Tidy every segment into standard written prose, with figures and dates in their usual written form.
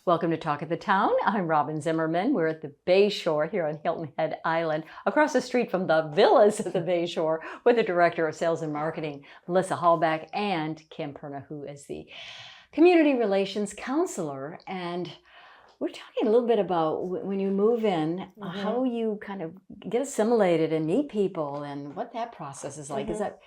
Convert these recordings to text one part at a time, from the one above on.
Welcome to Talk of the Town. I'm Robin Zimmerman. We're at the Bayshore here on Hilton Head Island, across the street from the villas at the Bayshore, with the Director of Sales and Marketing, Melissa Hallbeck, and Kim Perna, who is the Community Relations Counselor. And we're talking a little bit about when you move in, how you kind of get assimilated and meet people and what that process is like. Is that,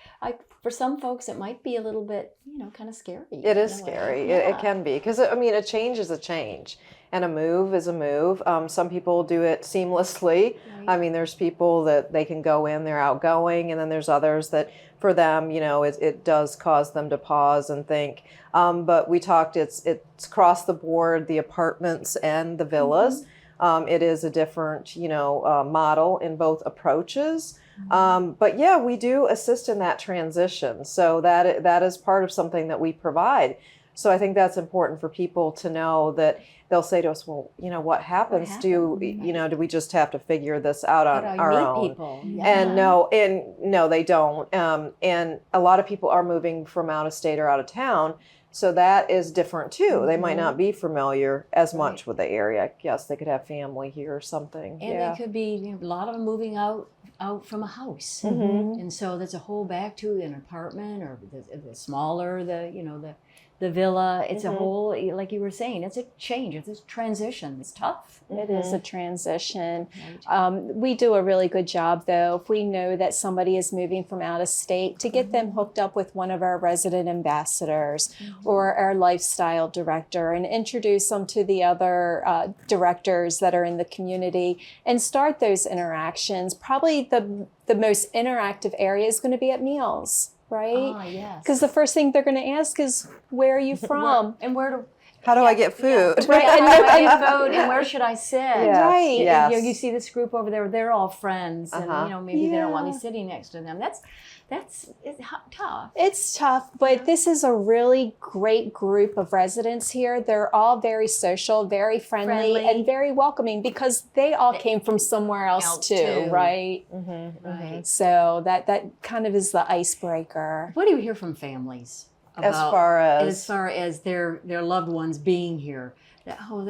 for some folks, it might be a little bit, kind of scary. It is scary. It can be, because a change is a change and a move is a move. Some people do it seamlessly. Right. I mean, there's people that they can go in, they're outgoing, and then there's others that for them, it does cause them to pause and think. But we talked, it's across the board, the apartments and the villas. It is a different, model in both approaches. But yeah, we do assist in that transition. So that is part of something that we provide. So I think that's important for people to know, that they'll say to us, well, what happens? Do we just have to figure this out on our own? People? Yeah. And no, they don't. And a lot of people are moving from out of state or out of town. So that is different too. They might not be familiar as much with the area. Yes, they could have family here or something. And they could be, a lot of them moving out from a house. And so that's a whole back to an apartment, or the smaller, the villa. It's a whole, like you were saying, it's a change. It's a transition. It's tough. It is a transition. Right. We do a really good job, though, if we know that somebody is moving from out of state, to get them hooked up with one of our resident ambassadors or our lifestyle director, and introduce them to the other directors that are in the community, and start those interactions. Probably the most interactive area is going to be at meals. Right? Ah, yes. Because the first thing they're going to ask is, where are you from? How do I get food? Yeah. Right. How do I get food, and where should I sit? Yes. Right. Yes. And, you see this group over there, they're all friends, and maybe they don't want me sitting next to them. That's tough. It's tough, but this is a really great group of residents here. They're all very social, very friendly. And very welcoming, because they all came from somewhere else too, right? Right. So that kind of is the icebreaker. What do you hear from families about, as far as their loved ones being here? Most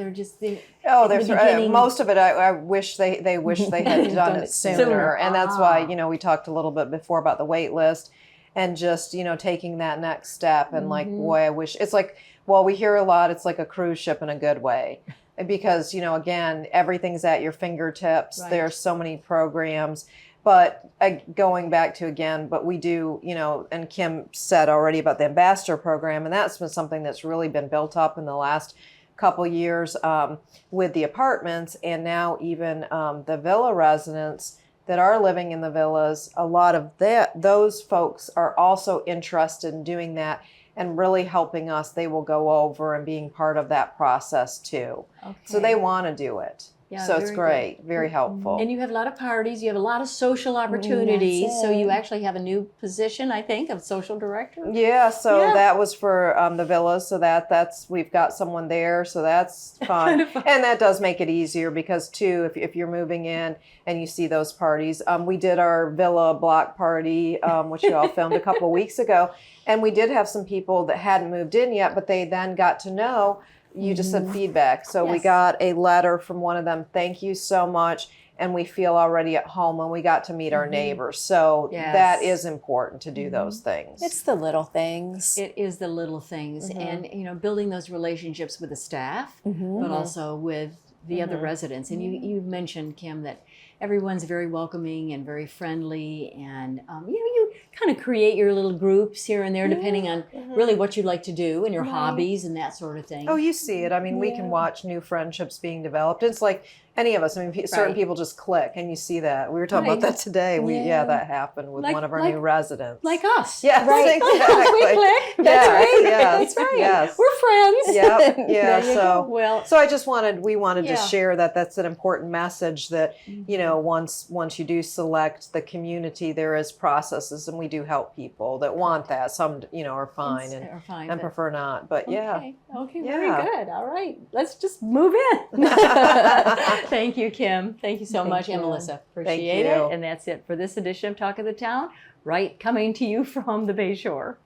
of it, I wish they wish they had done it sooner. And that's why, we talked a little bit before about the wait list, and just, taking that next step. And boy, I wish, it's like, well, we hear a lot, it's like a cruise ship in a good way, because, again, everything's at your fingertips. Right. There's so many programs. But going back to but we do, and Kim said already about the ambassador program, and that's been something that's really been built up in the last couple years with the apartments, and now even the villa residents that are living in the villas. A lot of those folks are also interested in doing that and really helping us. They will go over and being part of that process too. Okay. So they want to do it. Yeah, so it's great, good. Very helpful. And you have a lot of parties, you have a lot of social opportunities. So you actually have a new position, I think, of social director. Yeah, so that was for the villas. So that's we've got someone there, so that's fun. Kind of fun. And that does make it easier, because too, if you're moving in and you see those parties, we did our villa block party, which you all filmed a couple of weeks ago, and we did have some people that hadn't moved in yet, but they then got to know. You just said feedback. So we got a letter from one of them. Thank you so much. And we feel already at home, and we got to meet our neighbors. So that is important to do those things. It's the little things. It is the little things. And, building those relationships with the staff, but also with the other residents. And you mentioned, Kim, that everyone's very welcoming and very friendly. And, you kind of create your little groups here and there, depending on really what you like to do and your hobbies and that sort of thing. Oh, you see it. I mean, we can watch new friendships being developed. It's like any of us. I mean, certain people just click, and you see that. We were talking about that today. That happened with one of our new residents. Like us. Yes, right. Exactly. We click. That's right. Yes, That's right. Yes. We're friends. Yep. Yeah. So I just wanted to share that. That's an important message, that once you do select the community, there is processes, and we do help people that want that. Some are fine and prefer not. But Okay, very good. All right, let's just move in. Thank you, Kim. Thank you so much, and Melissa. Appreciate it. And that's it for this edition of Talk of the Town, coming to you from the Bayshore.